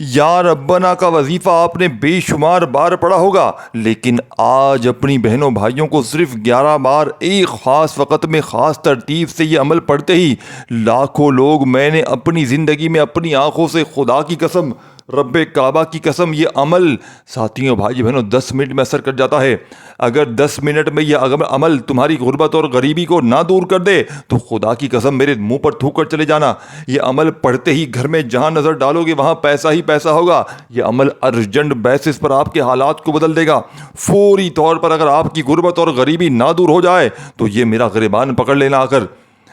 یا ربنا کا وظیفہ آپ نے بے شمار بار پڑھا ہوگا، لیکن آج اپنی بہنوں بھائیوں کو صرف 11 بار ایک خاص وقت میں خاص ترتیب سے یہ عمل پڑھتے ہی لاکھوں لوگ، میں نے اپنی زندگی میں اپنی آنکھوں سے، خدا کی قسم، رب کعبہ کی قسم، یہ عمل ساتھیوں بھائی بہنوں 10 منٹ میں اثر کر جاتا ہے۔ اگر 10 منٹ میں یہ عمل تمہاری غربت اور غریبی کو نہ دور کر دے تو خدا کی قسم میرے منہ پر تھوک کر چلے جانا، یہ عمل پڑھتے ہی گھر میں جہاں نظر ڈالو گے وہاں پیسہ ہی پیسہ ہوگا۔ یہ عمل ارجنٹ بیسس پر آپ کے حالات کو بدل دے گا۔ فوری طور پر اگر آپ کی غربت اور غریبی نہ دور ہو جائے تو یہ میرا گریبان پکڑ لینا آ کر۔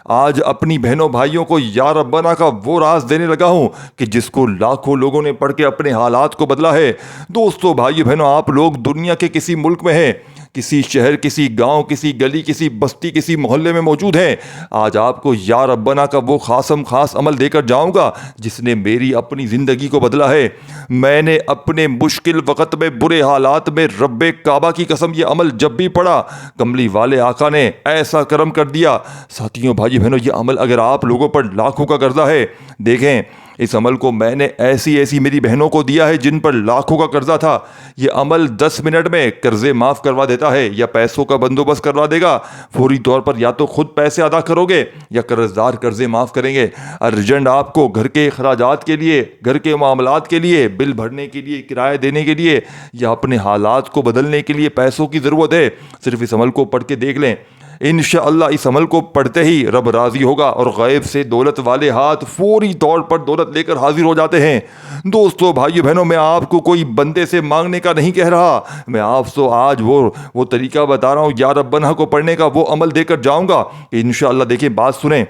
آج اپنی بہنوں بھائیوں کو یا ربنا کا وہ راز دینے لگا ہوں کہ جس کو لاکھوں لوگوں نے پڑھ کے اپنے حالات کو بدلا ہے۔ دوستو بھائی بہنوں، آپ لوگ دنیا کے کسی ملک میں ہیں، کسی شہر، کسی گاؤں، کسی گلی، کسی بستی، کسی محلے میں موجود ہیں، آج آپ کو یا ربنا کا وہ خاص عمل دے کر جاؤں گا جس نے میری اپنی زندگی کو بدلا ہے۔ میں نے اپنے مشکل وقت میں، برے حالات میں، رب کعبہ کی قسم یہ عمل جب بھی پڑھا، کملی والے آقا نے ایسا کرم کر دیا۔ ساتھیوں بھائی بہنوں، یہ عمل اگر آپ لوگوں پر لاکھوں کا قرضہ ہے، دیکھیں اس عمل کو میں نے ایسی میری بہنوں کو دیا ہے جن پر لاکھوں کا قرضہ تھا۔ یہ عمل 10 منٹ میں قرضے معاف کروا دیتا ہے یا پیسوں کا بندوبست کروا دے گا۔ فوری طور پر یا تو خود پیسے ادا کرو گے یا قرض دار قرضے معاف کریں گے۔ ارجنٹ آپ کو گھر کے اخراجات کے لیے، گھر کے معاملات کے لیے، بل بھرنے کے لیے، کرایہ دینے کے لیے یا اپنے حالات کو بدلنے کے لیے پیسوں کی ضرورت ہے۔ صرف اس عمل کو پڑھ کے دیکھ لیں، انشاءاللہ اس عمل کو پڑھتے ہی رب راضی ہوگا اور غیب سے دولت والے ہاتھ فوری طور پر دولت لے کر حاضر ہو جاتے ہیں۔ دوستو بھائیو بہنوں، میں آپ کو کوئی بندے سے مانگنے کا نہیں کہہ رہا، میں آپ سے آج وہ طریقہ بتا رہا ہوں یا ربنا کو پڑھنے کا، وہ عمل دے کر جاؤں گا۔ انشاءاللہ دیکھیں، بات سنیں،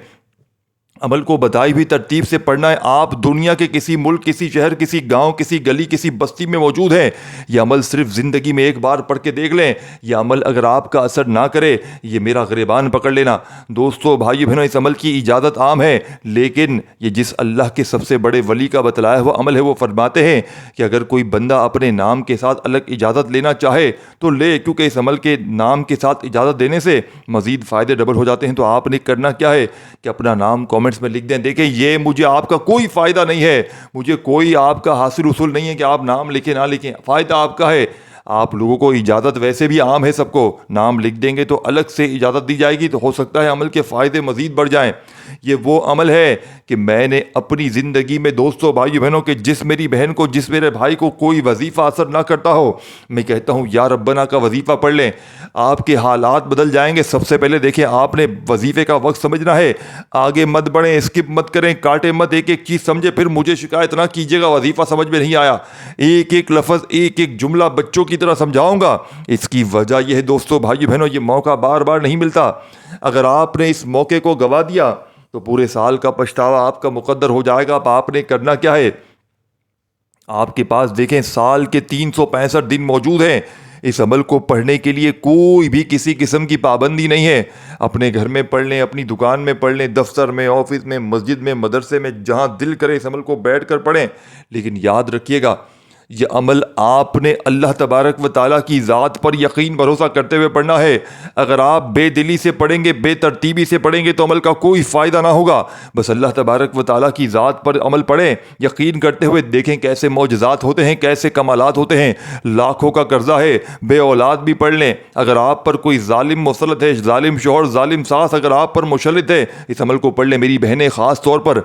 عمل کو بتائی ہوئی ترتیب سے پڑھنا ہے۔ آپ دنیا کے کسی ملک، کسی شہر، کسی گاؤں، کسی گلی، کسی بستی میں موجود ہیں، یہ عمل صرف زندگی میں ایک بار پڑھ کے دیکھ لیں۔ یہ عمل اگر آپ کا اثر نہ کرے، یہ میرا گریبان پکڑ لینا۔ دوستو بھائی بہنوں، اس عمل کی اجازت عام ہے، لیکن یہ جس اللہ کے سب سے بڑے ولی کا بتلایا ہوا عمل ہے، وہ فرماتے ہیں کہ اگر کوئی بندہ اپنے نام کے ساتھ الگ اجازت لینا چاہے تو لے، کیونکہ اس عمل کے نام کے ساتھ اجازت دینے سے مزید فائدے ڈبل ہو جاتے ہیں۔ تو آپ نے کرنا کیا ہے کہ اپنا نام کامنٹس میں لکھ دیں۔ دیکھیں، یہ مجھے آپ کا کوئی فائدہ نہیں ہے، مجھے کوئی آپ کا حاصل اصول نہیں ہے کہ آپ نام لکھیں نہ لکھیں، فائدہ آپ کا ہے۔ آپ لوگوں کو اجازت ویسے بھی عام ہے، سب کو نام لکھ دیں گے تو الگ سے اجازت دی جائے گی، تو ہو سکتا ہے عمل کے فائدے مزید بڑھ جائیں۔ یہ وہ عمل ہے کہ میں نے اپنی زندگی میں، دوستو بھائی بہنوں، کہ جس میری بہن کو، جس میرے بھائی کو کوئی وظیفہ اثر نہ کرتا ہو، میں کہتا ہوں یا ربنا کا وظیفہ پڑھ لیں، آپ کے حالات بدل جائیں گے۔ سب سے پہلے دیکھیں، آپ نے وظیفے کا وقت سمجھنا ہے، آگے مت بڑھیں، اسکپ مت کریں، کاٹیں مت، ایک ایک چیز سمجھے، پھر مجھے شکایت نہ کیجیے گا وظیفہ سمجھ میں نہیں آیا۔ ایک ایک لفظ، ایک ایک جملہ بچوں کی طرح سمجھاؤں گا۔ اس کی وجہ یہ ہے دوستو بھائی بہنوں، یہ موقع بار بار نہیں ملتا۔ اگر آپ نے اس موقع کو گوا دیا تو پورے سال کا پچھتاوا آپ کا مقدر ہو جائے گا۔ اب آپ نے کرنا کیا ہے، آپ کے پاس دیکھیں سال کے 365 دن موجود ہیں۔ اس عمل کو پڑھنے کے لیے کوئی بھی کسی قسم کی پابندی نہیں ہے۔ اپنے گھر میں پڑھ لیں، اپنی دکان میں پڑھ لیں، دفتر میں، آفس میں، مسجد میں، مدرسے میں، جہاں دل کرے اس عمل کو بیٹھ کر پڑھیں۔ لیکن یاد رکھیے گا، یہ عمل آپ نے اللہ تبارک و تعالیٰ کی ذات پر یقین بھروسہ کرتے ہوئے پڑھنا ہے۔ اگر آپ بے دلی سے پڑھیں گے، بے ترتیبی سے پڑھیں گے تو عمل کا کوئی فائدہ نہ ہوگا۔ بس اللہ تبارک و تعالیٰ کی ذات پر عمل پڑھیں، یقین کرتے ہوئے، دیکھیں کیسے معجزات ہوتے ہیں، کیسے کمالات ہوتے ہیں۔ لاکھوں کا قرضہ ہے، بے اولاد بھی پڑھ لیں۔ اگر آپ پر کوئی ظالم مسلط ہے، ظالم شوہر، ظالم ساس اگر آپ پر مسلط ہے، اس عمل کو پڑھ لیں۔ میری بہنیں، خاص طور پر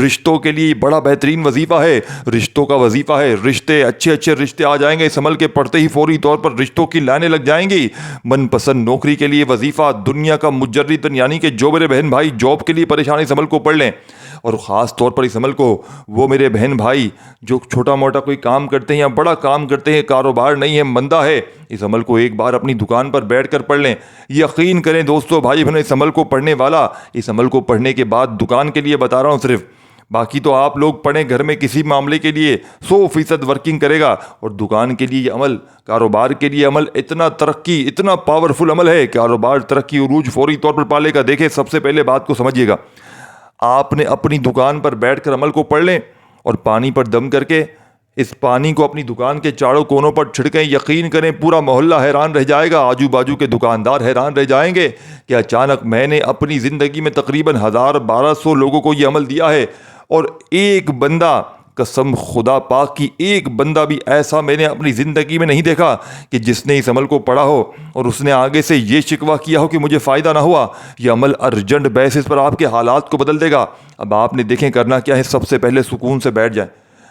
رشتوں کے لیے بڑا بہترین وظیفہ ہے، رشتوں کا وظیفہ ہے۔ رشتے، اچھے رشتے آ جائیں گے، اس عمل کے پڑھتے ہی فوری طور پر رشتوں کی لائنیں لگ جائیں گی۔ من پسند نوکری کے لیے وظیفہ، دنیا کا مجرد، یعنی کہ جو میرے بہن بھائی جاب کے لیے پریشان، اس عمل کو پڑھ لیں۔ اور خاص طور پر اس عمل کو وہ میرے بہن بھائی جو چھوٹا موٹا کوئی کام کرتے ہیں یا بڑا کام کرتے ہیں، کاروبار نہیں ہے، مندہ ہے، اس عمل کو ایک بار اپنی دکان پر بیٹھ کر پڑھ لیں۔ یقین کریں دوستو بھائی بہنوں، اس عمل کو پڑھنے والا، اس عمل کو پڑھنے کے بعد، دکان کے لیے بتا رہا ہوں صرف، باقی تو آپ لوگ پڑھیں، گھر میں کسی معاملے کے لیے 100% ورکنگ کرے گا، اور دکان کے لیے یہ عمل، کاروبار کے لیے عمل اتنا ترقی، اتنا پاورفل عمل ہے، کاروبار ترقی عروج فوری طور پر پالے گا۔ دیکھیں، سب سے پہلے بات کو سمجھیے گا، آپ نے اپنی دکان پر بیٹھ کر عمل کو پڑھ لیں اور پانی پر دم کر کے اس پانی کو اپنی دکان کے چاروں کونوں پر چھڑکیں۔ یقین کریں پورا محلہ حیران رہ جائے گا، آجو باجو کے دکاندار حیران رہ جائیں گے کہ اچانک میں نے اپنی زندگی میں تقریباً 1200 لوگوں کو یہ عمل دیا ہے، اور ایک بندہ قسم خدا پاک کی ایک بندہ بھی ایسا میں نے اپنی زندگی میں نہیں دیکھا کہ جس نے اس عمل کو پڑھا ہو اور اس نے آگے سے یہ شکوہ کیا ہو کہ مجھے فائدہ نہ ہوا۔ یہ عمل ارجنٹ بیسس پر آپ کے حالات کو بدل دے گا۔ اب آپ نے دیکھیں کرنا کیا ہے، سب سے پہلے سکون سے بیٹھ جائیں،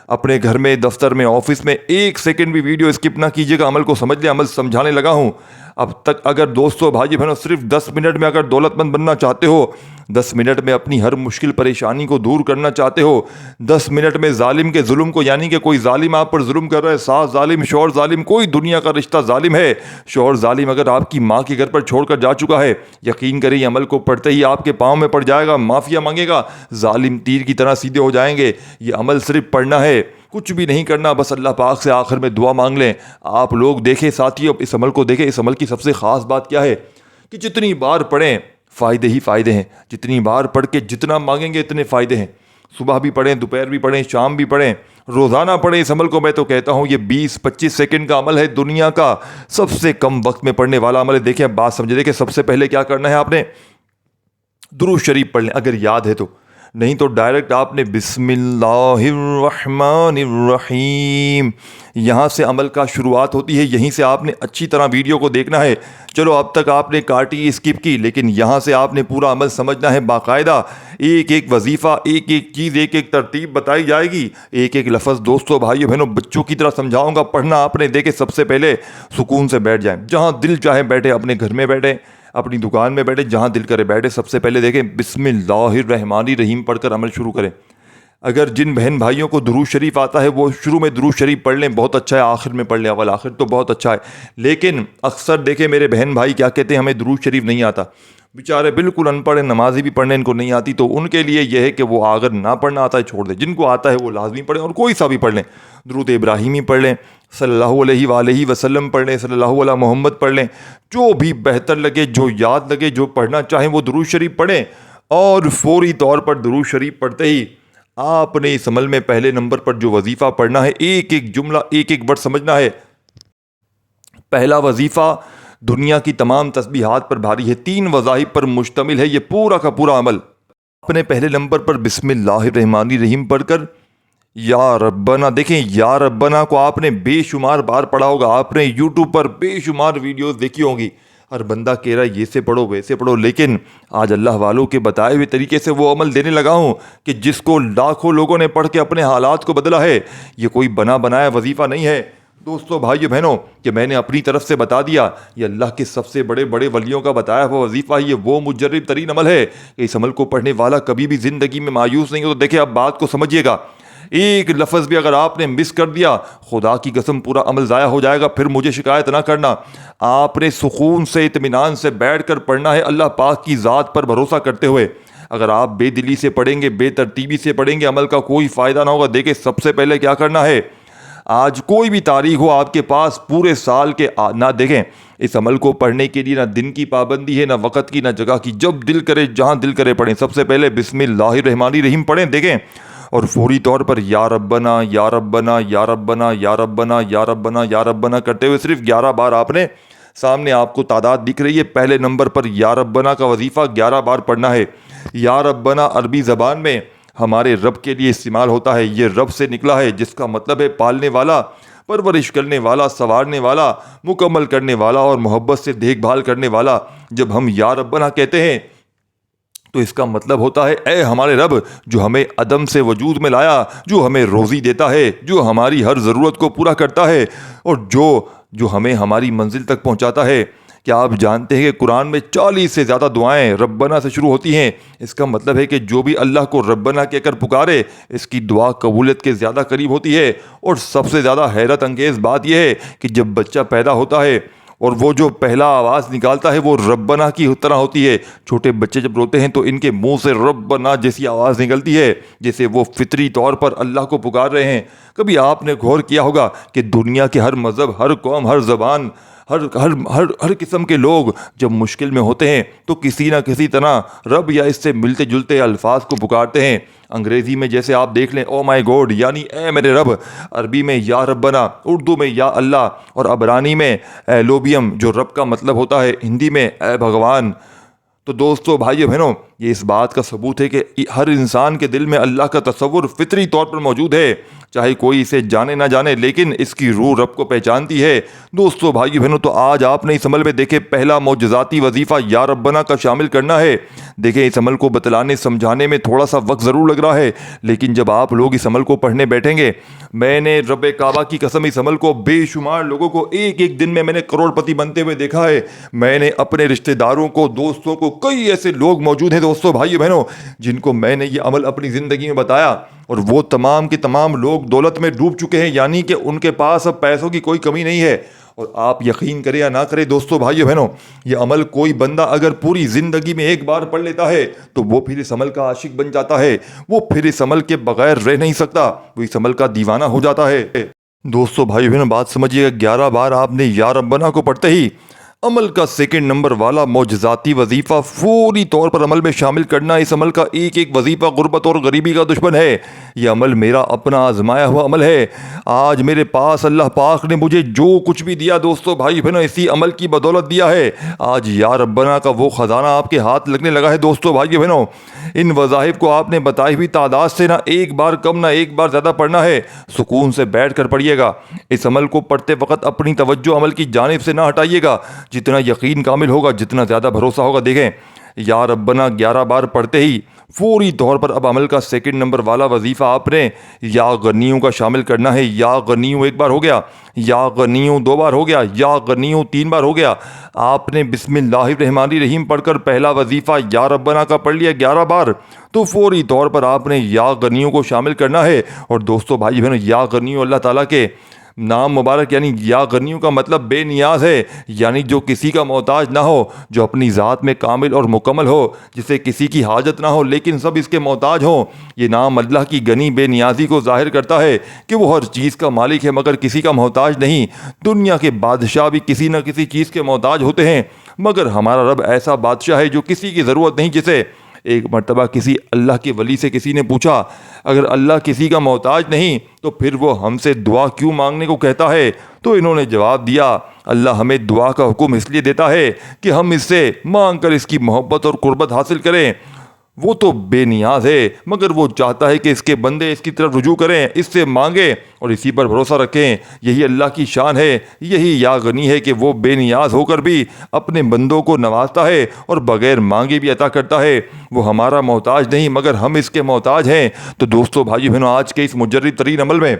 اپنے گھر میں، دفتر میں، آفس میں، ایک سیکنڈ بھی ویڈیو اسکپ نہ کیجیے گا، عمل کو سمجھ لیں، عمل سمجھانے لگا ہوں۔ اب تک اگر دوستو بھائی بہنوں صرف 10 منٹ میں اگر دولت مند بننا چاہتے ہو، 10 منٹ میں اپنی ہر مشکل پریشانی کو دور کرنا چاہتے ہو، 10 منٹ میں ظالم کے ظلم کو، یعنی کہ کوئی ظالم آپ پر ظلم کر رہا ہے، ساس ظالم، شوہر ظالم، کوئی دنیا کا رشتہ ظالم ہے، شوہر ظالم اگر آپ کی ماں کے گھر پر چھوڑ کر جا چکا ہے، یقین کریں یہ عمل کو پڑھتے ہی آپ کے پاؤں میں پڑ جائے گا، معافیا مانگے گا، ظالم تیر کی طرح سیدھے ہو جائیں گے۔ یہ عمل صرف پڑھنا ہے، کچھ بھی نہیں کرنا، بس اللہ پاک سے آخر میں دعا مانگ لیں۔ آپ لوگ دیکھیں ساتھیوں، اس عمل کو دیکھیں، اس عمل کی سب سے خاص بات کیا ہے کہ جتنی بار پڑھیں فائدے ہی فائدے ہیں، جتنی بار پڑھ کے جتنا مانگیں گے اتنے فائدے ہیں۔ صبح بھی پڑھیں، دوپہر بھی پڑھیں، شام بھی پڑھیں، روزانہ پڑھیں اس عمل کو۔ میں تو کہتا ہوں یہ 20-25 سیکنڈ کا عمل ہے، دنیا کا سب سے کم وقت میں پڑھنے والا عمل ہے۔ دیکھیں اب بات سمجھے، دیکھیں سب سے پہلے کیا کرنا ہے، آپ نے درود شریف پڑھ لیں اگر یاد ہے تو، نہیں تو ڈائریکٹ آپ نے بسم اللہ الرحمن الرحیم، یہاں سے عمل کا شروعات ہوتی ہے، یہیں سے آپ نے اچھی طرح ویڈیو کو دیکھنا ہے۔ چلو اب تک آپ نے کاٹی اسکپ کی، لیکن یہاں سے آپ نے پورا عمل سمجھنا ہے باقاعدہ، ایک ایک وظیفہ، ایک ایک چیز، ایک ایک ترتیب بتائی جائے گی، ایک ایک لفظ دوستو بھائیو بہنوں بچوں کی طرح سمجھاؤں گا۔ پڑھنا آپ نے دیکھے سب سے پہلے سکون سے بیٹھ جائیں، جہاں دل چاہے بیٹھے، اپنے گھر میں بیٹھے، اپنی دکان میں بیٹھے، جہاں دل کرے بیٹھے، سب سے پہلے دیکھیں بسم اللہ الرحمن الرحیم پڑھ کر عمل شروع کریں۔ اگر جن بہن بھائیوں کو درود شریف آتا ہے وہ شروع میں درود شریف پڑھ لیں، بہت اچھا ہے، آخر میں پڑھ لیں، اول آخر تو بہت اچھا ہے۔ لیکن اکثر دیکھیں میرے بہن بھائی کیا کہتے ہیں، ہمیں درود شریف نہیں آتا، بیچارے بالکل ان پڑھ ہیں، نمازی بھی پڑھنے ان کو نہیں آتی، تو ان کے لیے یہ ہے کہ وہ اگر نہ پڑھنا آتا ہے چھوڑ دیں، جن کو آتا ہے وہ لازمی پڑھیں، اور کوئی سا بھی پڑھ لیں، درود ابراہیمی پڑھ لیں، صلی اللہ علیہ وآلہ وسلم پڑھ لیں، صلی اللہ علیہ محمد پڑھ لیں، جو بھی بہتر لگے، جو یاد لگے، جو پڑھنا چاہیں وہ درود شریف پڑھیں۔ اور فوری طور پر درود شریف پڑھتے ہی آپ نے اس عمل میں پہلے نمبر پر جو وظیفہ پڑھنا ہے، ایک ایک جملہ، ایک ایک ورڈ سمجھنا ہے۔ پہلا وظیفہ دنیا کی تمام تسبیحات پر بھاری ہے، 3 وظائف پر مشتمل ہے یہ پورا کا پورا عمل۔ آپ نے پہلے نمبر پر بسم اللہ الرحمن الرحیم پڑھ کر یا ربنا، دیکھیں یا ربنا کو آپ نے بے شمار بار پڑھا ہوگا، آپ نے یوٹیوب پر بے شمار ویڈیوز دیکھی ہوں گی، ہر بندہ کہہ رہا ہے یہ سے پڑھو ویسے پڑھو، لیکن آج اللہ والوں کے بتائے ہوئے طریقے سے وہ عمل دینے لگا ہوں کہ جس کو لاکھوں لوگوں نے پڑھ کے اپنے حالات کو بدلا ہے۔ یہ کوئی بنا بنایا وظیفہ نہیں ہے دوستو بھائیو بہنوں کہ میں نے اپنی طرف سے بتا دیا، یہ اللہ کے سب سے بڑے بڑے ولیوں کا بتایا ہوا وظیفہ، یہ وہ مجرب ترین عمل ہے کہ اس عمل کو پڑھنے والا کبھی بھی زندگی میں مایوس نہیں ہو۔ تو دیکھیں اب بات کو سمجھیے گا، ایک لفظ بھی اگر آپ نے مس کر دیا، خدا کی قسم پورا عمل ضائع ہو جائے گا، پھر مجھے شکایت نہ کرنا۔ آپ نے سکون سے اطمینان سے بیٹھ کر پڑھنا ہے، اللہ پاک کی ذات پر بھروسہ کرتے ہوئے۔ اگر آپ بے دلی سے پڑھیں گے، بے ترتیبی سے پڑھیں گے، عمل کا کوئی فائدہ نہ ہوگا۔ دیکھیں سب سے پہلے کیا کرنا ہے، آج کوئی بھی تاریخ ہو آپ کے پاس پورے سال کے، نہ دیکھیں اس عمل کو پڑھنے کے لیے نہ دن کی پابندی ہے، نہ وقت کی، نہ جگہ کی، جب دل کرے جہاں دل کرے پڑھیں۔ سب سے پہلے بسم اللہ الرحمن الرحیم پڑھیں، دیکھیں، اور فوری طور پر یا ربنا یا ربنا یا ربنا یا ربنا یا ربنا یا ربنا کرتے ہوئے صرف 11 بار آپ نے، سامنے آپ کو تعداد دکھ رہی ہے، پہلے نمبر پر یا ربنا کا وظیفہ 11 بار پڑھنا ہے۔ یا ربنا عربی زبان میں ہمارے رب کے لیے استعمال ہوتا ہے، یہ رب سے نکلا ہے، جس کا مطلب ہے پالنے والا، پرورش کرنے والا، سنوارنے والا، مکمل کرنے والا اور محبت سے دیکھ بھال کرنے والا۔ جب ہم یا ربنا کہتے ہیں تو اس کا مطلب ہوتا ہے اے ہمارے رب جو ہمیں عدم سے وجود میں لایا، جو ہمیں روزی دیتا ہے، جو ہماری ہر ضرورت کو پورا کرتا ہے، اور جو ہمیں ہماری منزل تک پہنچاتا ہے۔ کیا آپ جانتے ہیں کہ قرآن میں 40 سے زیادہ دعائیں ربنا سے شروع ہوتی ہیں؟ اس کا مطلب ہے کہ جو بھی اللہ کو ربنا کہہ کر پکارے اس کی دعا قبولیت کے زیادہ قریب ہوتی ہے۔ اور سب سے زیادہ حیرت انگیز بات یہ ہے کہ جب بچہ پیدا ہوتا ہے اور وہ جو پہلا آواز نکالتا ہے وہ ربنا کی طرح ہوتی ہے۔ چھوٹے بچے جب روتے ہیں تو ان کے منہ سے ربنا جیسی آواز نکلتی ہے جیسے وہ فطری طور پر اللہ کو پکار رہے ہیں۔ کبھی آپ نے غور کیا ہوگا کہ دنیا کے ہر مذہب، ہر قوم، ہر زبان، ہر قسم کے لوگ جب مشکل میں ہوتے ہیں تو کسی نہ کسی طرح رب یا اس سے ملتے جلتے الفاظ کو پکارتے ہیں۔ انگریزی میں جیسے آپ دیکھ لیں او مائی گاڈ یعنی اے میرے رب، عربی میں یا ربنا، اردو میں یا اللہ، اور عبرانی میں ایلوبیم جو رب کا مطلب ہوتا ہے، ہندی میں اے بھگوان۔ تو دوستو بھائیو بہنوں، یہ اس بات کا ثبوت ہے کہ ہر انسان کے دل میں اللہ کا تصور فطری طور پر موجود ہے، چاہے کوئی اسے جانے نہ جانے، لیکن اس کی روح رب کو پہچانتی ہے۔ دوستو بھائی بہنوں، تو آج آپ نے اس عمل میں دیکھے پہلا معجزاتی وظیفہ یا ربنا کا شامل کرنا ہے۔ دیکھیں اس عمل کو بتلانے سمجھانے میں تھوڑا سا وقت ضرور لگ رہا ہے، لیکن جب آپ لوگ اس عمل کو پڑھنے بیٹھیں گے، میں نے رب کعبہ کی قسم اس عمل کو بے شمار لوگوں کو ایک ایک دن میں نے کروڑ پتی بنتے ہوئے دیکھا ہے۔ میں نے اپنے رشتہ داروں کو، دوستوں کو، کئی ایسے لوگ موجود ہیں دوستو بھائی بہنوں جن کو میں نے یہ عمل اپنی زندگی میں بتایا، اور وہ تمام کے تمام لوگ دولت میں ڈوب چکے ہیں، یعنی کہ ان کے پاس اب پیسوں کی کوئی کمی نہیں ہے۔ اور آپ یقین کریں یا نہ کریں دوستو بھائیو بہنوں، یہ عمل کوئی بندہ اگر پوری زندگی میں ایک بار پڑھ لیتا ہے تو وہ پھر اس عمل کا عاشق بن جاتا ہے، وہ پھر اس عمل کے بغیر رہ نہیں سکتا، وہ اس عمل کا دیوانہ ہو جاتا ہے۔ دوستو بھائیو بہنوں، بات سمجھیے گا، 11 بار آپ نے یا ربنا کو پڑھتے ہی عمل کا سیکنڈ نمبر والا معجزاتی وظیفہ فوری طور پر عمل میں شامل کرنا، اس عمل کا ایک ایک وظیفہ غربت اور غریبی کا دشمن ہے۔ یہ عمل میرا اپنا آزمایا ہوا عمل ہے۔ آج میرے پاس اللہ پاک نے مجھے جو کچھ بھی دیا دوستو بھائی بہنوں اسی عمل کی بدولت دیا ہے۔ آج یا ربنا کا وہ خزانہ آپ کے ہاتھ لگنے لگا ہے دوستو بھائی بہنوں۔ ان وظائف کو آپ نے بتائی ہوئی تعداد سے نہ ایک بار کم نہ ایک بار زیادہ پڑھنا ہے، سکون سے بیٹھ کر پڑھیے گا۔ اس عمل کو پڑھتے وقت اپنی توجہ عمل کی جانب سے نہ ہٹائیے گا، جتنا یقین کامل ہوگا، جتنا زیادہ بھروسہ ہوگا۔ دیکھیں یا ربنا 11 بار پڑھتے ہی فوری طور پر اب عمل کا سیکنڈ نمبر والا وظیفہ آپ نے یا غنیوں کا شامل کرنا ہے۔ یا غنیوں ایک بار ہو گیا، یا غنیوں 2 بار ہو گیا، یا غنیوں 3 بار ہو گیا۔ آپ نے بسم اللہ الرحمن الرحیم پڑھ کر پہلا وظیفہ یا ربنا کا پڑھ لیا 11 بار، تو فوری طور پر آپ نے یا غنیوں کو شامل کرنا ہے۔ اور دوستو بھائی بہنوں، یا غنیوں اللہ تعالیٰ کے نام مبارک، یعنی یا غنیوں کا مطلب بے نیاز ہے، یعنی جو کسی کا محتاج نہ ہو، جو اپنی ذات میں کامل اور مکمل ہو، جسے کسی کی حاجت نہ ہو لیکن سب اس کے محتاج ہوں۔ یہ نام اللہ کی غنی بے نیازی کو ظاہر کرتا ہے کہ وہ ہر چیز کا مالک ہے مگر کسی کا محتاج نہیں۔ دنیا کے بادشاہ بھی کسی نہ کسی چیز کے محتاج ہوتے ہیں، مگر ہمارا رب ایسا بادشاہ ہے جو کسی کی ضرورت نہیں۔ جسے ایک مرتبہ کسی اللہ کے ولی سے کسی نے پوچھا، اگر اللہ کسی کا محتاج نہیں تو پھر وہ ہم سے دعا کیوں مانگنے کو کہتا ہے؟ تو انہوں نے جواب دیا، اللہ ہمیں دعا کا حکم اس لیے دیتا ہے کہ ہم اس سے مانگ کر اس کی محبت اور قربت حاصل کریں۔ وہ تو بے نیاز ہے مگر وہ چاہتا ہے کہ اس کے بندے اس کی طرف رجوع کریں، اس سے مانگیں اور اسی پر بھروسہ رکھیں۔ یہی اللہ کی شان ہے، یہی یا غنی ہے کہ وہ بے نیاز ہو کر بھی اپنے بندوں کو نوازتا ہے اور بغیر مانگے بھی عطا کرتا ہے۔ وہ ہمارا محتاج نہیں مگر ہم اس کے محتاج ہیں۔ تو دوستو بھائی بہنوں، آج کے اس مجرد ترین عمل میں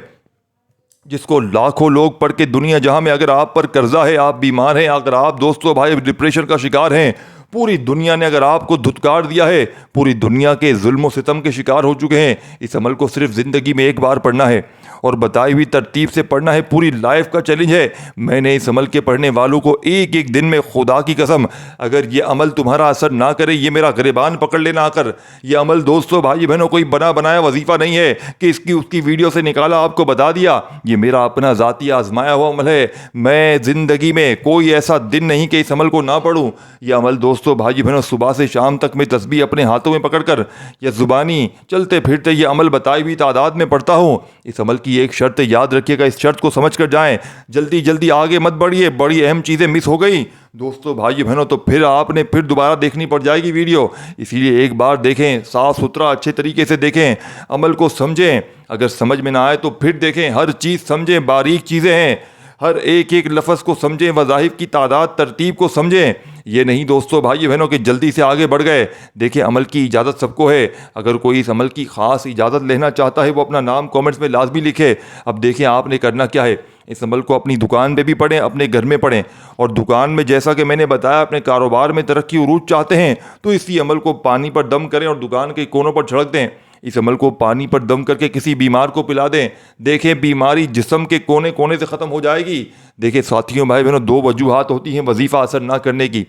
جس کو لاکھوں لوگ پڑھ کے دنیا جہاں میں، اگر آپ پر قرضہ ہے، آپ بیمار ہیں، اگر آپ دوستو بھائی ڈپریشن کا شکار ہیں، پوری دنیا نے اگر آپ کو دھتکار دیا ہے، پوری دنیا کے ظلم و ستم کے شکار ہو چکے ہیں، اس عمل کو صرف زندگی میں ایک بار پڑھنا ہے اور بتائی ہوئی ترتیب سے پڑھنا ہے۔ پوری لائف کا چیلنج ہے۔ میں نے اس عمل کے پڑھنے والوں کو ایک ایک دن میں، خدا کی قسم، اگر یہ عمل تمہارا اثر نہ کرے، یہ میرا گریبان پکڑ لینا آ کر۔ یہ عمل دوستو بھائی بہنوں کوئی بنا بنایا وظیفہ نہیں ہے کہ اس کی ویڈیو سے نکالا آپ کو بتا دیا۔ یہ میرا اپنا ذاتی آزمایا ہوا عمل ہے۔ میں زندگی میں کوئی ایسا دن نہیں کہ اس عمل کو نہ پڑھوں۔ یہ عمل دوستو بھائی بہنوں صبح سے شام تک میں تسبیح اپنے ہاتھوں میں پکڑ کر یا زبانی چلتے پھرتے یہ عمل بتائی ہوئی تعداد میں پڑھتا ہوں۔ اس عمل کی ایک شرط یاد رکھیے گا، اس شرط کو سمجھ کر جائیں، جلدی جلدی آگے مت بڑھیے، بڑی اہم چیزیں مس ہو گئی دوستو بھائی بہنوں تو پھر آپ نے دوبارہ دیکھنی پڑ جائے گی ویڈیو۔ اسی لیے ایک بار دیکھیں، صاف ستھرا اچھے طریقے سے دیکھیں، عمل کو سمجھیں، اگر سمجھ میں نہ آئے تو پھر دیکھیں، ہر چیز سمجھیں، باریک چیزیں ہیں، ہر ایک ایک لفظ کو سمجھیں، وظائف کی تعداد ترتیب کو سمجھیں۔ یہ نہیں دوستو بھائی بہنوں کہ جلدی سے آگے بڑھ گئے۔ دیکھیں عمل کی اجازت سب کو ہے، اگر کوئی اس عمل کی خاص اجازت لینا چاہتا ہے وہ اپنا نام کومنٹس میں لازمی لکھے۔ اب دیکھیں آپ نے کرنا کیا ہے، اس عمل کو اپنی دکان پہ بھی پڑھیں، اپنے گھر میں پڑھیں، اور دکان میں جیسا کہ میں نے بتایا اپنے کاروبار میں ترقی عروج چاہتے ہیں تو اسی عمل کو پانی پر دم کریں اور دکان کے کونوں پر چھڑک دیں۔ اس عمل کو پانی پر دم کر کے کسی بیمار کو پلا دیں، دیکھیں بیماری جسم کے کونے کونے سے ختم ہو جائے گی۔ دیکھیں ساتھیوں بھائی بہنوں، 2 وجوہات ہوتی ہیں وظیفہ اثر نہ کرنے کی۔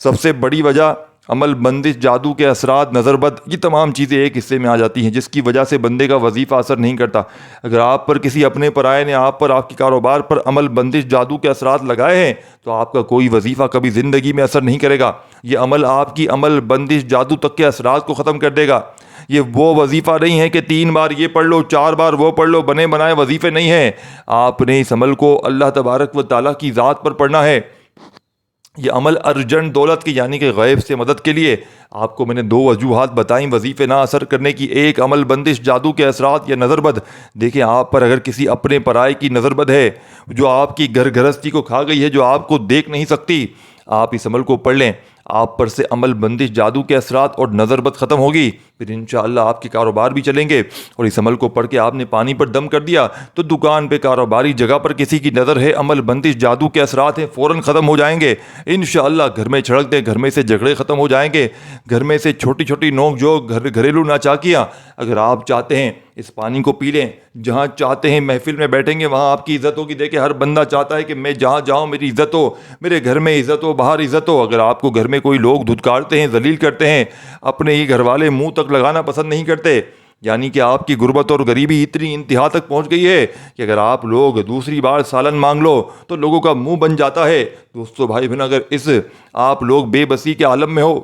سب سے بڑی وجہ عمل، بندش، جادو کے اثرات، نظر بد، یہ تمام چیزیں ایک حصے میں آ جاتی ہیں جس کی وجہ سے بندے کا وظیفہ اثر نہیں کرتا۔ اگر آپ پر کسی اپنے پرائے نے آپ پر، آپ کے کاروبار پر عمل، بندش، جادو کے اثرات لگائے ہیں تو آپ کا کوئی وظیفہ کبھی زندگی میں اثر نہیں کرے گا۔ یہ عمل آپ کی عمل، بندش، جادو تک کے اثرات کو ختم کر دے گا۔ یہ وہ وظیفہ نہیں ہے کہ 3 بار یہ پڑھ لو، 4 بار وہ پڑھ لو، بنے بنائے وظیفے نہیں ہیں۔ آپ نے اس عمل کو اللہ تبارک و تعالیٰ کی ذات پر پڑھنا ہے۔ یہ عمل ارجنٹ دولت کی یعنی کہ غیب سے مدد کے لیے۔ آپ کو میں نے 2 وجوہات بتائیں وظیفے نہ اثر کرنے کی، ایک عمل بندش، جادو کے اثرات یا نظر بد۔ دیکھیں آپ پر اگر کسی اپنے پرائے کی نظر بد ہے جو آپ کی گھر گھرستی کو کھا گئی ہے، جو آپ کو دیکھ نہیں سکتی، آپ اس عمل کو پڑھ لیں، آپ پر سے عمل بندش، جادو کے اثرات اور نظر بد ختم ہوگی، پھر انشاءاللہ آپ کے کاروبار بھی چلیں گے۔ اور اس عمل کو پڑھ کے آپ نے پانی پر دم کر دیا تو دکان پہ، کاروباری جگہ پر کسی کی نظر ہے، عمل بندش، جادو کے اثرات ہیں، فوراً ختم ہو جائیں گے انشاءاللہ۔ گھر میں چھڑک دیں، گھر میں سے جھگڑے ختم ہو جائیں گے، گھر میں سے چھوٹی چھوٹی نوک جھوک، گھریلو ناچاکیاں۔ اگر آپ چاہتے ہیں اس پانی کو پی لیں، جہاں چاہتے ہیں محفل میں بیٹھیں گے وہاں آپ کی عزت ہوگی۔ دیکھیں ہر بندہ چاہتا ہے کہ میں جہاں جاؤں میری عزت ہو، میرے گھر میں عزت ہو، باہر عزت ہو۔ اگر آپ کو گھر میں کوئی لوگ دھتکارتے ہیں، ذلیل کرتے ہیں، اپنے ہی گھر والے منہ تک لگانا پسند نہیں کرتے، یعنی کہ آپ کی غربت اور غریبی اتنی انتہا تک پہنچ گئی ہے کہ اگر آپ لوگ دوسری بار سالن مانگ لو تو لوگوں کا منہ بن جاتا ہے۔ دوستو بھائی بہنوں، اگر آپ لوگ بے بسی کے عالم میں ہو،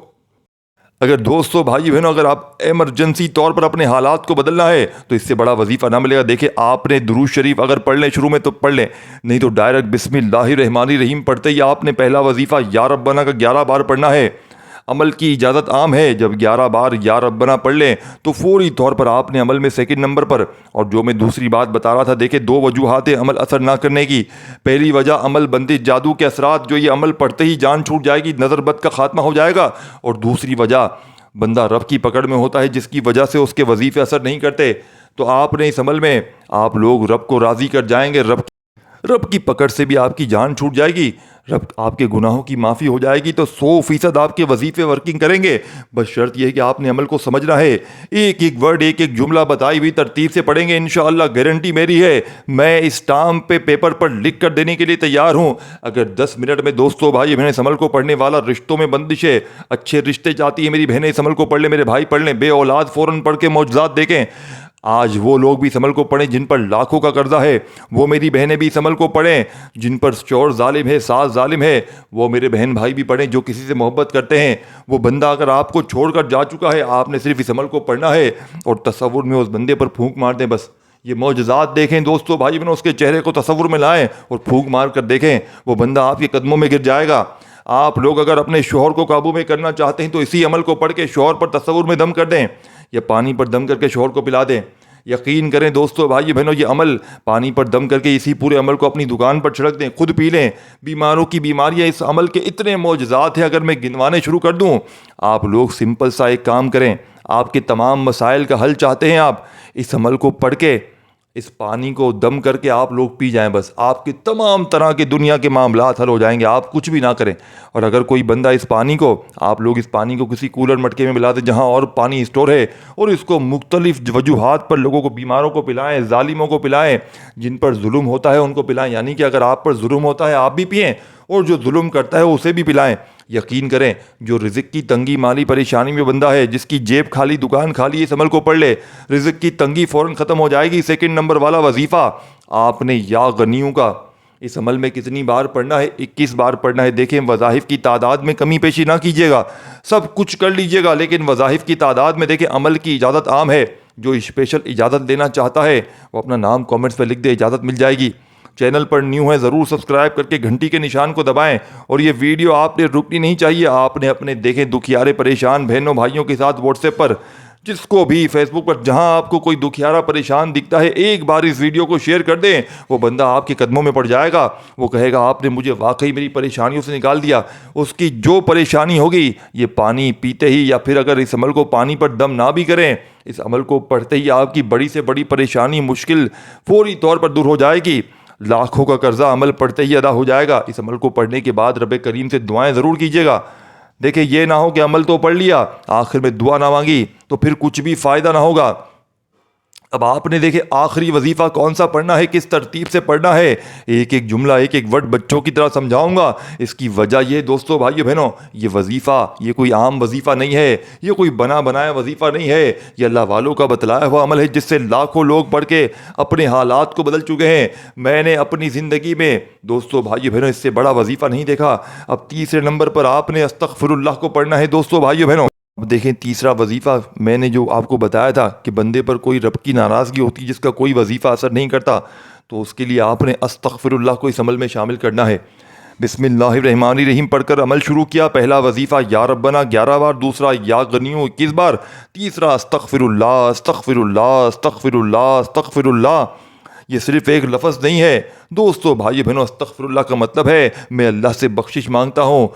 اگر آپ ایمرجنسی طور پر اپنے حالات کو بدلنا ہے تو اس سے بڑا وظیفہ نہ ملے گا۔ دیکھیں آپ نے درود شریف اگر پڑھ لیں شروع میں تو پڑھ لیں، نہیں تو ڈائریکٹ بسم اللہ الرحمن الرحیم پڑھتے ہی آپ نے پہلا وظیفہ یا ربنا کا 11 بار پڑھنا ہے۔ عمل کی اجازت عام ہے، جب 11 بار یا ربنا پڑھ لیں تو فوری طور پر آپ نے عمل میں سیکنڈ نمبر پر۔ اور جو میں دوسری بات بتا رہا تھا، دیکھیں 2 وجوہات ہیں عمل اثر نہ کرنے کی۔ پہلی وجہ عمل بندش، جادو کے اثرات، جو یہ عمل پڑھتے ہی جان چھوٹ جائے گی، نظر بد کا خاتمہ ہو جائے گا۔ اور دوسری وجہ بندہ رب کی پکڑ میں ہوتا ہے جس کی وجہ سے اس کے وظیفے اثر نہیں کرتے۔ تو آپ نے اس عمل میں آپ لوگ رب کو راضی کر جائیں گے، رب کی پکڑ سے بھی آپ کی جان چھوٹ جائے گی، رب آپ کے گناہوں کی معافی ہو جائے گی، تو 100% آپ کے وظیفے ورکنگ کریں گے۔ بس شرط یہ ہے کہ آپ نے عمل کو سمجھنا ہے، ایک ایک ورڈ، ایک ایک جملہ بتائی ہوئی ترتیب سے پڑھیں گے انشاءاللہ۔ گارنٹی میری ہے، میں اس اسٹامپ پہ پیپر پر لکھ کر دینے کے لیے تیار ہوں۔ اگر 10 منٹ میں دوستو بھائی بہنیں اس عمل کو پڑھنے والا، رشتوں میں بندش ہے، اچھے رشتے چاہتی ہیں میری بہنیں اس عمل کو پڑھ لیں، میرے بھائی پڑھ لیں، بے اولاد فوراً پڑھ کے معجزات دیکھیں۔ آج وہ لوگ بھی اس عمل کو پڑھیں جن پر لاکھوں کا قرضہ ہے، وہ میری بہنیں بھی اس عمل کو پڑھیں جن پر شوہر ظالم ہے، ساس ظالم ہے، وہ میرے بہن بھائی بھی پڑھیں جو کسی سے محبت کرتے ہیں۔ وہ بندہ اگر آپ کو چھوڑ کر جا چکا ہے، آپ نے صرف اس عمل کو پڑھنا ہے اور تصور میں اس بندے پر پھونک مار دیں۔ بس یہ معجزات دیکھیں دوستو بھائی بہنوں، اس کے چہرے کو تصور میں لائیں اور پھونک مار کر دیکھیں، وہ بندہ آپ کے قدموں میں گر جائے گا۔ آپ لوگ اگر اپنے شوہر کو قابو میں کرنا چاہتے ہیں تو اسی عمل کو پڑھ کے شوہر پر تصور میں دم کر دیں یا پانی پر دم کر کے شوہر کو پلا دیں۔ یقین کریں دوستو بھائی بہنوں، یہ عمل پانی پر دم کر کے اسی پورے عمل کو اپنی دکان پر چھڑک دیں، خود پی لیں۔ بیماروں کی بیماریاں، اس عمل کے اتنے معجزات ہیں، اگر میں گنوانے شروع کر دوں۔ آپ لوگ سمپل سا ایک کام کریں، آپ کے تمام مسائل کا حل چاہتے ہیں، آپ اس عمل کو پڑھ کے اس پانی کو دم کر کے آپ لوگ پی جائیں، بس آپ کے تمام طرح کے دنیا کے معاملات حل ہو جائیں گے، آپ کچھ بھی نہ کریں۔ اور اگر کوئی بندہ اس پانی کو، آپ لوگ اس پانی کو کسی کولر مٹکے میں ملا دیں جہاں اور پانی اسٹور ہے، اور اس کو مختلف وجوہات پر لوگوں کو، بیماروں کو پلائیں، ظالموں کو پلائیں، جن پر ظلم ہوتا ہے ان کو پلائیں، یعنی کہ اگر آپ پر ظلم ہوتا ہے آپ بھی پئیں اور جو ظلم کرتا ہے اسے بھی پلائیں۔ یقین کریں، جو رزق کی تنگی، مالی پریشانی میں بندہ ہے، جس کی جیب خالی، دکان خالی، اس عمل کو پڑھ لے، رزق کی تنگی فوراً ختم ہو جائے گی۔ سیکنڈ نمبر والا وظیفہ آپ نے یا غنیوں کا اس عمل میں کتنی بار پڑھنا ہے؟ 21 بار پڑھنا ہے۔ دیکھیں وظائف کی تعداد میں کمی پیشی نہ کیجیے گا، سب کچھ کر لیجیے گا، لیکن وظائف کی تعداد میں دیکھیں عمل کی اجازت عام ہے۔ جو اسپیشل اجازت لینا چاہتا ہے وہ اپنا نام کامنٹس پہ لکھ دے، اجازت مل جائے گی۔ چینل پر نیو ہے ضرور سبسکرائب کر کے گھنٹی کے نشان کو دبائیں، اور یہ ویڈیو آپ نے رکنی نہیں چاہیے۔ آپ نے اپنے دیکھیں دکھیارے پریشان بہنوں بھائیوں کے ساتھ واٹس ایپ پر، جس کو بھی فیس بک پر، جہاں آپ کو کوئی دکھیارا پریشان دکھتا ہے، ایک بار اس ویڈیو کو شیئر کر دیں، وہ بندہ آپ کے قدموں میں پڑ جائے گا۔ وہ کہے گا آپ نے مجھے واقعی میری پریشانیوں سے نکال دیا۔ اس کی جو پریشانی ہوگی، یہ پانی پیتے ہی یا پھر اگر اس عمل کو پانی پر دم نہ بھی کریں، اس عمل کو پڑھتے ہی آپ کی بڑی سے بڑی پریشانی، مشکل فوری طور پر دور ہو جائے گی۔ لاکھوں کا قرضہ عمل پڑھتے ہی ادا ہو جائے گا۔ اس عمل کو پڑھنے کے بعد رب کریم سے دعائیں ضرور کیجیے گا۔ دیکھیں یہ نہ ہو کہ عمل تو پڑھ لیا، آخر میں دعا نہ مانگی تو پھر کچھ بھی فائدہ نہ ہوگا۔ اب آپ نے دیکھے آخری وظیفہ کون سا پڑھنا ہے، کس ترتیب سے پڑھنا ہے، ایک ایک جملہ، ایک ایک ورڈ بچوں کی طرح سمجھاؤں گا۔ اس کی وجہ یہ دوستو بھائیو بہنوں، یہ وظیفہ یہ کوئی عام وظیفہ نہیں ہے، یہ کوئی بنا بنایا وظیفہ نہیں ہے، یہ اللہ والوں کا بتلایا ہوا عمل ہے جس سے لاکھوں لوگ پڑھ کے اپنے حالات کو بدل چکے ہیں۔ میں نے اپنی زندگی میں دوستو بھائیو بہنوں اس سے بڑا وظیفہ نہیں دیکھا۔ اب تیسرے نمبر پر آپ نے استغفر اللہ کو پڑھنا ہے دوستو بھائیو بہنوں۔ اب دیکھیں تیسرا وظیفہ میں نے جو آپ کو بتایا تھا کہ بندے پر کوئی رب کی ناراضگی ہوتی جس کا کوئی وظیفہ اثر نہیں کرتا، تو اس کے لیے آپ نے استغفر اللہ کو اس عمل میں شامل کرنا ہے۔ بسم اللہ الرحمن الرحیم پڑھ کر عمل شروع کیا۔ پہلا وظیفہ یا ربنا 11 بار، دوسرا یا غنیوں 21 بار، تیسرا استغفر اللہ استغفر اللہ استغفر اللہ استغفر اللہ۔ یہ صرف ایک لفظ نہیں ہے دوستو، بھائی بہنوں، استغفر اللہ کا مطلب ہے میں اللہ سے بخشش مانگتا ہوں،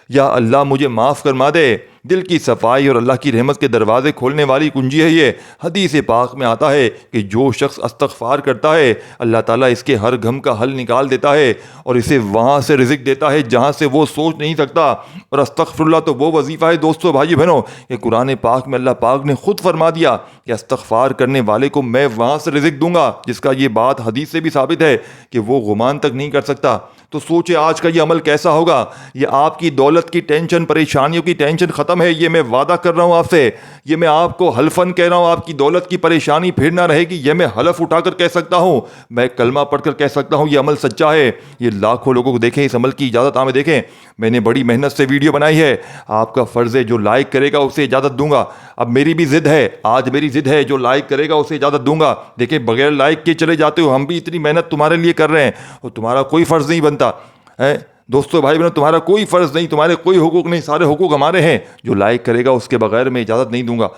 یا اللہ مجھے معاف فرما دے۔ دل کی صفائی اور اللہ کی رحمت کے دروازے کھولنے والی کنجی ہے یہ۔ حدیث پاک میں آتا ہے کہ جو شخص استغفار کرتا ہے اللہ تعالیٰ اس کے ہر غم کا حل نکال دیتا ہے اور اسے وہاں سے رزق دیتا ہے جہاں سے وہ سوچ نہیں سکتا۔ اور استغفر اللہ تو وہ وظیفہ ہے دوستو، بھائی بہنوں، کہ قرآن پاک میں اللہ پاک نے خود فرما دیا کہ استغفار کرنے والے کو میں وہاں سے رزق دوں گا، جس کا یہ بات حدیث سے بھی ثابت ہے کہ وہ گمان تک نہیں کر سکتا۔ تو سوچے آج کا یہ عمل کیسا ہوگا۔ یہ آپ کی دولت کی ٹینشن، پریشانیوں کی ٹینشن ختم ہے، یہ میں وعدہ کر رہا ہوں آپ سے۔ یہ میں آپ کو حلفاً کہہ رہا ہوں، آپ کی دولت کی پریشانی پھر نہ رہے گی، یہ میں حلف اٹھا کر کہہ سکتا ہوں، میں کلمہ پڑھ کر کہہ سکتا ہوں یہ عمل سچا ہے۔ یہ لاکھوں لوگوں کو دیکھیں، اس عمل کی اجازت ہمیں دیکھیں، میں نے بڑی محنت سے ویڈیو بنائی ہے، آپ کا فرض ہے جو لائک کرے گا اسے اجازت دوں گا۔ اب میری بھی ضد ہے، آج میری ضد ہے، جو لائک کرے گا اسے اجازت دوں گا۔ دیکھیں بغیر لائک کے چلے جاتے ہو، ہم بھی اتنی محنت تمہارے لیے کر رہے ہیں اور تمہارا کوئی فرض نہیں بنتا ہے دوستو، بھائی بہنوں، تمہارا کوئی فرض نہیں، تمہارے کوئی حقوق نہیں، سارے حقوق ہمارے ہیں۔ جو لائک کرے گا اس کے بغیر میں اجازت نہیں دوں گا،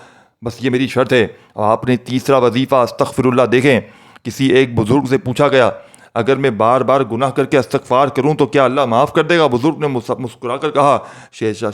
بس یہ میری شرط ہے۔ آپ نے تیسرا وظیفہ استغفر اللہ، دیکھیں کسی ایک بزرگ سے پوچھا گیا اگر میں بار بار گناہ کر کے استغفار کروں تو کیا اللہ معاف کر دے گا؟ بزرگ نے مسکرا کر کہا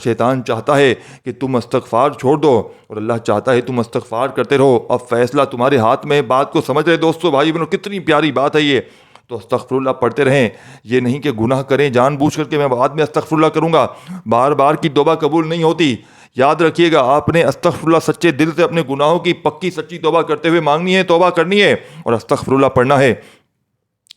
شیطان چاہتا ہے کہ تم استغفار چھوڑ دو اور اللہ چاہتا ہے تم استغفار کرتے رہو، اب فیصلہ تمہارے ہاتھ میں۔ بات کو سمجھ رہے دوستو، بھائی بہنوں، کتنی پیاری بات ہے یہ۔ تو استغفر اللہ پڑھتے رہیں، یہ نہیں کہ گناہ کریں جان بوجھ کر کے میں بعد میں استغفر اللہ کروں گا، بار بار کی توبہ قبول نہیں ہوتی۔ یاد رکھیے گا، آپ نے استغفر اللہ سچے دل سے اپنے گناہوں کی پکی سچی توبہ کرتے ہوئے مانگنی ہے، توبہ کرنی ہے اور استغفر اللہ پڑھنا ہے۔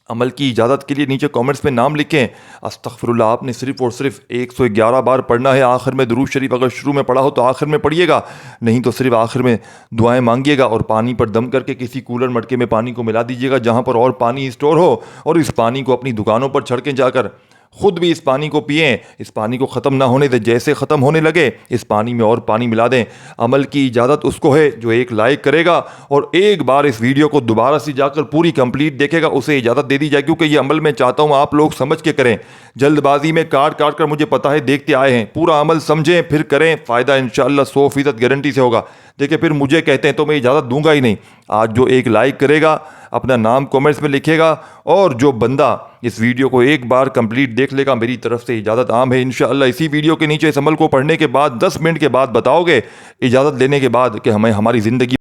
عمل کی اجازت کے لیے نیچے کامنٹس میں نام لکھیں۔ استغفر اللہ آپ نے صرف اور صرف 111 بار پڑھنا ہے۔ آخر میں درود شریف اگر شروع میں پڑھا ہو تو آخر میں پڑھیے گا، نہیں تو صرف آخر میں دعائیں مانگیے گا، اور پانی پر دم کر کے کسی کولر مٹکے میں پانی کو ملا دیجیے گا جہاں پر اور پانی اسٹور ہو، اور اس پانی کو اپنی دکانوں پر چھڑکیں جا کر، خود بھی اس پانی کو پئیں، اس پانی کو ختم نہ ہونے دیں، جیسے ختم ہونے لگے اس پانی میں اور پانی ملا دیں۔ عمل کی اجازت اس کو ہے جو ایک لائک کرے گا اور ایک بار اس ویڈیو کو دوبارہ سے جا کر پوری کمپلیٹ دیکھے گا، اسے اجازت دے دی جائے، کیونکہ یہ عمل میں چاہتا ہوں آپ لوگ سمجھ کے کریں، جلد بازی میں کاٹ کر مجھے پتہ ہے دیکھتے آئے ہیں، پورا عمل سمجھیں پھر کریں، فائدہ انشاءاللہ 100% گارنٹی سے ہوگا۔ دیکھیں پھر مجھے کہتے ہیں تو میں اجازت دوں گا ہی نہیں۔ آج جو ایک لائک کرے گا اپنا نام کامنٹس میں لکھے گا، اور جو بندہ اس ویڈیو کو ایک بار کمپلیٹ دیکھ لے گا، میری طرف سے اجازت عام ہے انشاءاللہ اسی ویڈیو کے نیچے اس عمل کو پڑھنے کے بعد 10 منٹ کے بعد بتاؤ گے اجازت لینے کے بعد کہ ہمیں ہماری زندگی